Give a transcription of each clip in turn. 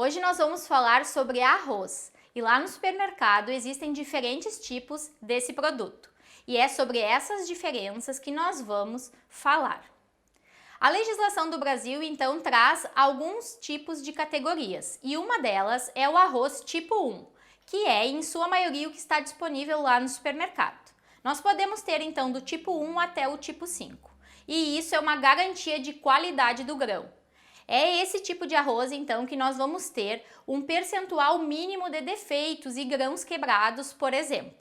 Hoje nós vamos falar sobre arroz e lá no supermercado existem diferentes tipos desse produto e é sobre essas diferenças que nós vamos falar. A legislação do Brasil então traz alguns tipos de categorias e uma delas é o arroz tipo 1, que é em sua maioria o que está disponível lá no supermercado. Nós podemos ter então do tipo 1 até o tipo 5 e isso é uma garantia de qualidade do grão. É esse tipo de arroz, então, que nós vamos ter um percentual mínimo de defeitos e grãos quebrados, por exemplo.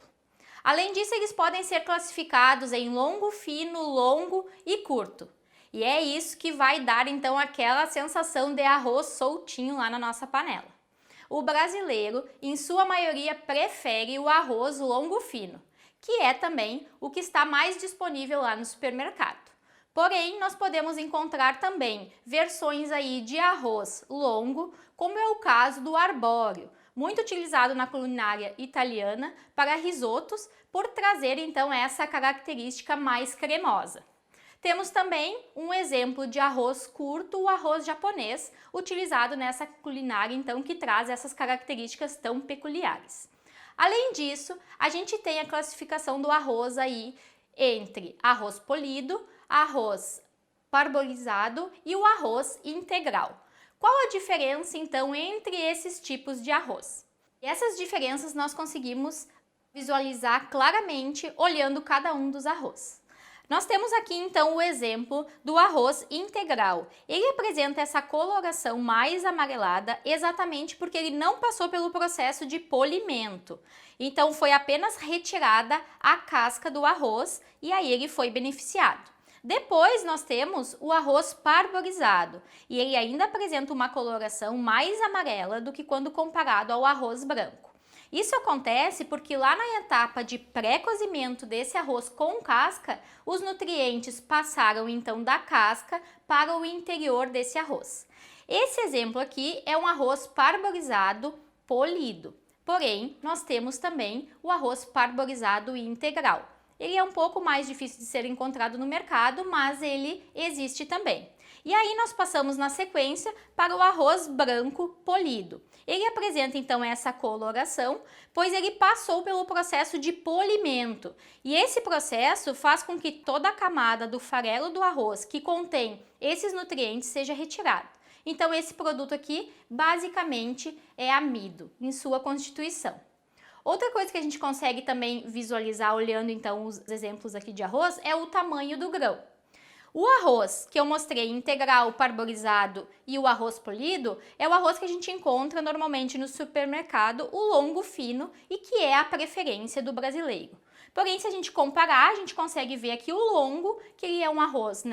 Além disso, eles podem ser classificados em longo, fino, longo e curto. E é isso que vai dar, então, aquela sensação de arroz soltinho lá na nossa panela. O brasileiro, em sua maioria, prefere o arroz longo fino, que é também o que está mais disponível lá no supermercado. Porém, nós podemos encontrar também versões aí de arroz longo, como é o caso do arbóreo, muito utilizado na culinária italiana para risotos, por trazer então essa característica mais cremosa. Temos também um exemplo de arroz curto, o arroz japonês, utilizado nessa culinária então que traz essas características tão peculiares. Além disso, a gente tem a classificação do arroz aí entre arroz polido, arroz parbolizado e o arroz integral. Qual a diferença então entre esses tipos de arroz? Essas diferenças nós conseguimos visualizar claramente olhando cada um dos arroz. Nós temos aqui então o exemplo do arroz integral. Ele apresenta essa coloração mais amarelada exatamente porque ele não passou pelo processo de polimento. Então foi apenas retirada a casca do arroz e aí ele foi beneficiado. Depois nós temos o arroz parborizado e ele ainda apresenta uma coloração mais amarela do que quando comparado ao arroz branco. Isso acontece porque lá na etapa de pré-cozimento desse arroz com casca, os nutrientes passaram então da casca para o interior desse arroz. Esse exemplo aqui é um arroz parborizado polido, porém nós temos também o arroz parborizado integral. Ele é um pouco mais difícil de ser encontrado no mercado, mas ele existe também. E aí nós passamos na sequência para o arroz branco polido. Ele apresenta então essa coloração, pois ele passou pelo processo de polimento. E esse processo faz com que toda a camada do farelo do arroz que contém esses nutrientes seja retirada. Então esse produto aqui basicamente é amido em sua constituição. Outra coisa que a gente consegue também visualizar olhando então os exemplos aqui de arroz é o tamanho do grão. O arroz que eu mostrei integral, parborizado e o arroz polido é o arroz que a gente encontra normalmente no supermercado, o longo fino e que é a preferência do brasileiro. Porém, se a gente comparar, a gente consegue ver aqui o longo, que ele é um arroz,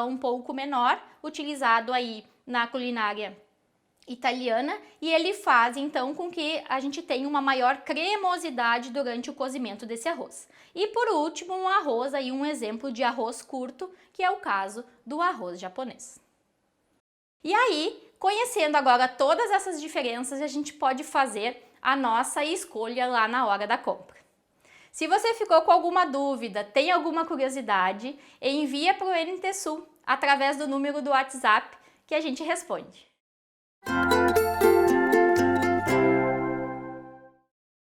um pouco menor, utilizado aí na culinária italiana e ele faz então com que a gente tenha uma maior cremosidade durante o cozimento desse arroz. E por último, um arroz aí, um exemplo de arroz curto, que é o caso do arroz japonês. E aí, conhecendo agora todas essas diferenças, a gente pode fazer a nossa escolha lá na hora da compra. Se você ficou com alguma dúvida, tem alguma curiosidade, envia para o NT Sul através do número do WhatsApp que a gente responde.